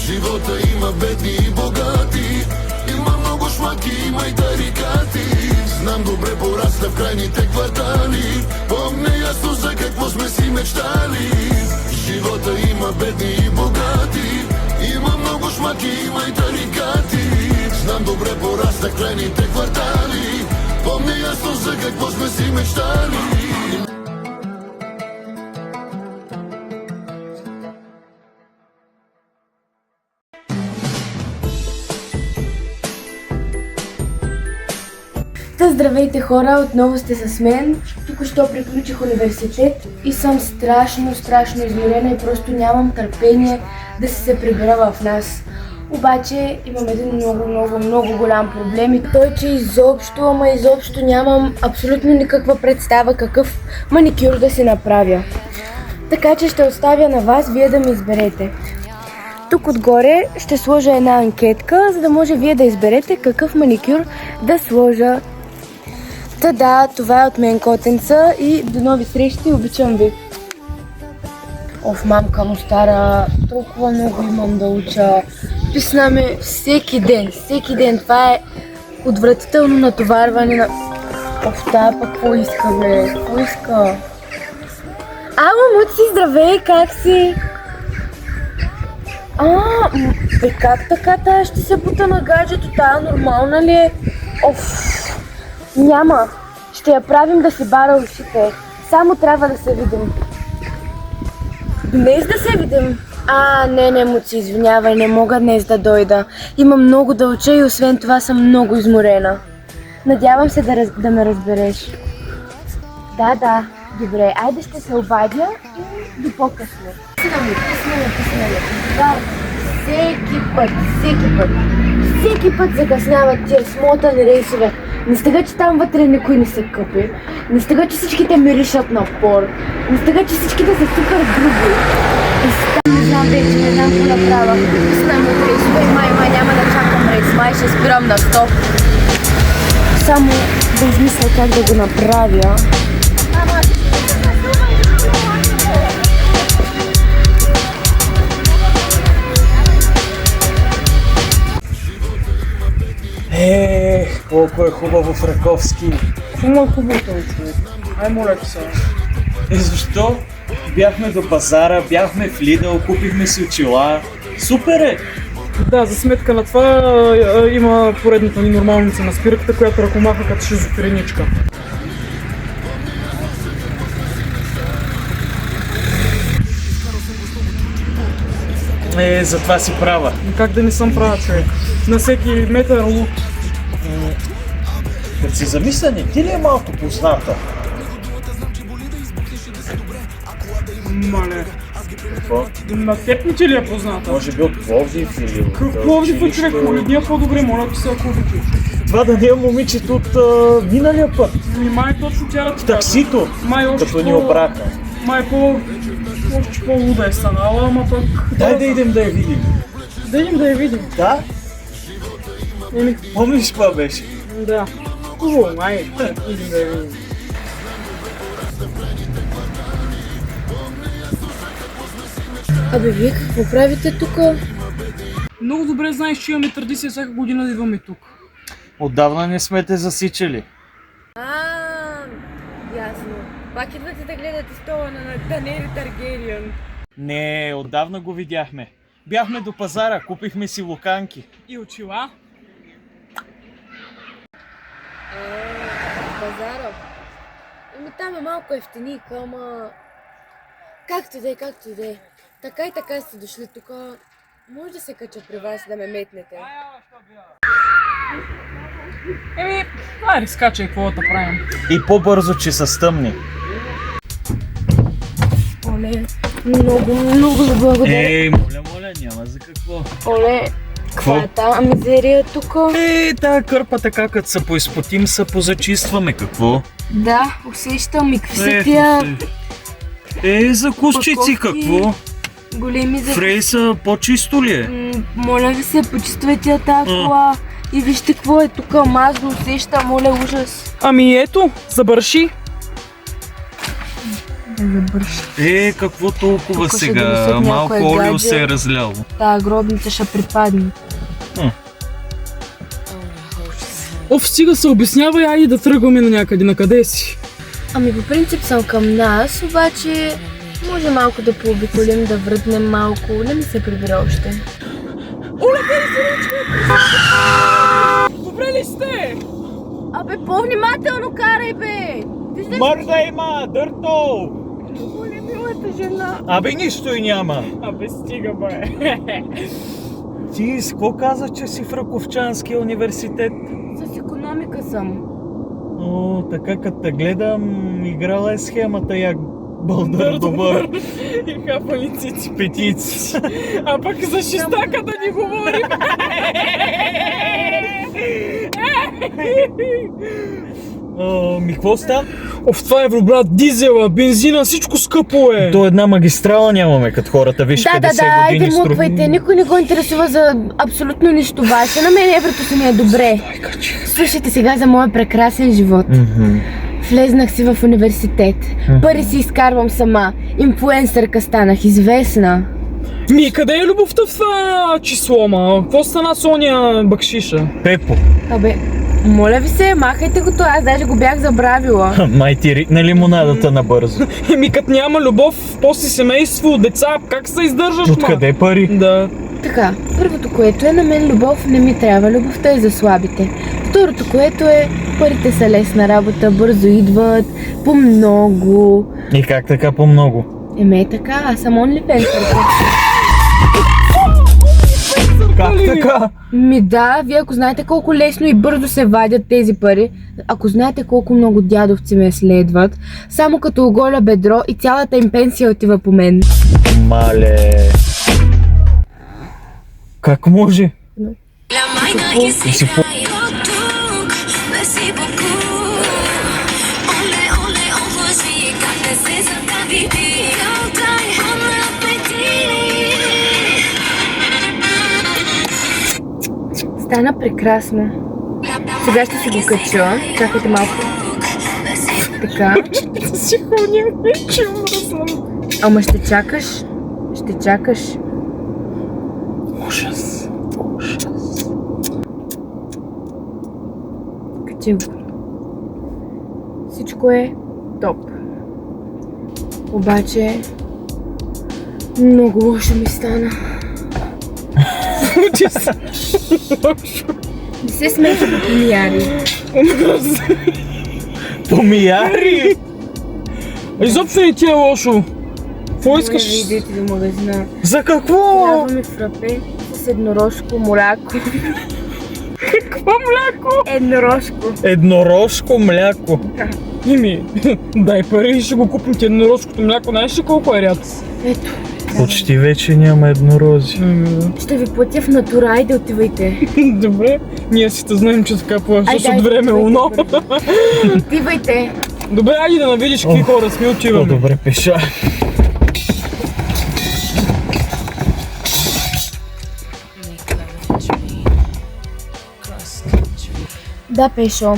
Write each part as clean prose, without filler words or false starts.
Живота има бедни и богати, има много шмаки, има и тарикати. Знам добре, порасна в крайните квартали, помня ясно за какво сме си мечтали. Живота има бедни и богати, има много шмаки, има и тарикати. Знам добре, порасна в крайните квартали, помня ясно за какво сме си мечтали. Здравейте хора, отново сте с мен. Току-що приключих университет и съм страшно изморена и просто нямам търпение да се прибера в нас. Обаче имам един много голям проблем и той, че изобщо нямам абсолютно никаква представа какъв маникюр да си направя. Така че ще оставя на вас вие да ми изберете. Тук отгоре ще сложа една анкетка, за да може вие да изберете какъв маникюр да сложа. Да, това е от мен, котенца, и до нови срещи, обичам ви. Мамка му стара, толкова много имам да уча. Писна ме всеки ден, това е отвратително натоварване на... Тая пък какво иска, бе, какво иска? Мамуци, здравей, как си? Как така тая ще се бута на гаджето, тая нормална ли е? Няма. Ще я правим да си бара ушите. Само трябва да се видим. Днес да се видим? Не, Муци, извинявай, не мога днес да дойда. Имам много да уча и освен това съм много изморена. Надявам се да ме разбереш. Да, добре, айде ще се обадя и до по-късно. Писна. Да, всеки път закъсняват тия смотани рейсове. Не стига, че там вътре никой не се къпи. Не стига, че всичките миришат на пор. Не стига, че всичките са супер груби. Не знам какво направя. Писнем от рейсове и май няма да чакам рейс. Май ще спирам на стоп. Само да измисля как да го направя. Колко е хубаво в Раковски. Хубаво този човек. Ай, моля ти се. Защо? Бяхме до пазара, бяхме в Lidl, купихме си очила. Супер е! Да, за сметка на това има поредната ни нормалница на спирката, която ръкомаха като шизофреничка. Затова си права. Как да не съм права, човек? На всеки метър лук. Като си замисля, не ти ли е малко позната? Мале. Какво? На теб не ти ли е позната? Може би от Пловдив или от Как Пловдив е, човек? Полюдния по-добре, моля ти се, ако обичаш. Това да не е момичето от миналия път. Май точно тя да ти В таксито, като ни обрака. Май още по-луда е станала, ама пък... Дай да идем да я видим. Да идем да я видим. Да? Помниш това беше? Да. Хубаво, май. Идем да я видим. Вие какво правите тук? Много добре знаеш, че имаме традиция всяка година да идваме тук. Отдавна не сме те засичали. Ясно. Пак идвате да гледате стола на Даниели Таргериан. Не, отдавна го видяхме. Бяхме до пазара, купихме си луканки. И очила? Пазара? Там е малко ефтиника, ама... Както и да е. Така и така сте дошли тук. Може да се кача при вас да ме метнете. Айде, скачай, какво да правим. И по-бързо, че са стъмни. Оле, много ви благодаря. Моля, няма за какво. Оле, каква е тая мизерия тук? Тая кърпа така, като се поизпотим, се позачистваме. Какво? Да, усещам и какви са тия... Закусчици, какво? Големи за... Фрейса по-чисто ли е? Моля ви се, почиствайте тая кола. И вижте какво е тук, мазно усеща, моля, ужас. Ами ето, забърши. за бърш. Какво толкова Тук ще сега? донесат Малко някое олио гадже. се е разляло. Та гробница ще припадне. Оф, стига се обяснява, айде да тръгваме на някъде. На къде си? Ами по принцип съм към нас, обаче може малко да пообиколим, да врътнем малко. Не ми се прибира още. Добре ли сте? Абе, по-внимателно карай, бе! Виждаш Мърда има, дърто! ли милата жена? Абе, нищо и няма. Абе, стига, бе. Ти с какво каза, че си в Раковчанския университет? С икономика съм. О, така като те гледам, играла е схемата як бълдър добър. И хапали цици. Петици. А пък за шестака да ни говорим. Ми, какво става? Оф, това е, брат, дизела, бензина, всичко скъпо е. До една магистрала нямаме като хората, виж Да, 50 да, айде години мутвайте. Никой не го интересува за абсолютно нищо ваше. На мен еврото си ми е добре. Слушайте сега за моя прекрасен живот. Влезнах си в университет. Пари си изкарвам сама. Инфлуенсърка станах, известна. Ми, къде е любовта в това число, ма? Какво стана с ония бакшиша? Пепо, Абе, моля ви се, махайте го това, аз даже го бях забравила. май ти рикна лимонадата набързо. Еми, като няма любов, после семейство, деца, как се издържаш, ма? Откъде пари? Да. Така, първото, което е, на мен любов не ми трябва, любовта е за слабите. Второто, което е, парите са лесна работа, бързо идват, по много. И как така по-много? Еме е така, аз съм OnlyFans. Как така? Ми да, вие ако знаете колко лесно и бързо се вадят тези пари, ако знаете колко много дядовци ме следват, само като оголя бедро и цялата им пенсия отива по мен. Мале. Как може? La maina ici tuc, merci beaucoup. Ole ole on rosi, quand les saisons ta bibi, yokai on appétit. Стана прекрасно. Сега ще си го кача. Чакайте малко. Така. Си ходим, вече умръсвам. Ама ще чакаш. Ще чакаш. Ужас. Качи го. Всичко е топ. Обаче много лошо ми стана. Не се смейте по помияри. Помияри! Изобщо не ти е лошо. Какво искаш? Моля ви, идете до магазина. За какво? Трябва ми фрапе с еднорожко мляко. Какво мляко? Еднорожко. Еднорожко мляко. Ими, дай пари и ще го купим ти еднорожкото мляко. Знаеш ли колко е рядко? Ето. Почти вече няма еднорози. Ще ви платя в натура, айде отивайте. Добре, ние си те знаем, че така плащаш от време, но. Отивайте. Добре, айде да навидиш какви хора сме, отиваме. По-добре пеша. Да, Пешо.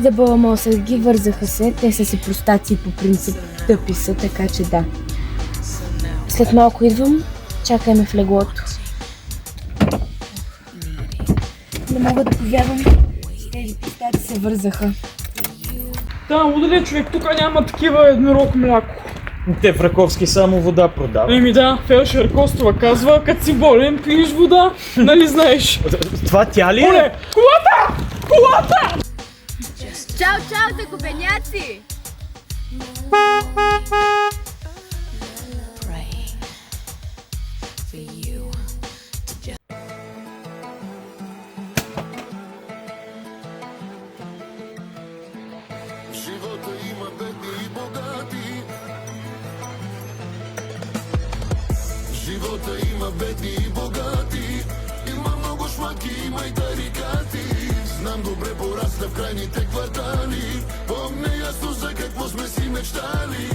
За баламоса ги вързаха се, те са си простаци по принцип, тъпи са, така че да. След малко идвам, чакай ме в леглото. Не мога да повярвам, че тези простаци се вързаха. Да, удаля човек, тук няма такива еднорог мляко. Те в Раковски само вода продават. Еми да, фелшер Костова казва, като си болен, пиеш вода, нали знаеш? Това тя ли е? Оле, колата! Колата! Чао, чао, закупеняци! Живота има бедни и богати. Живота има бедни и богати. Има много шмаки, има и тарикати. Знам добре, порасна в крайните квартали. Помня ясно за какво сме си мечтали.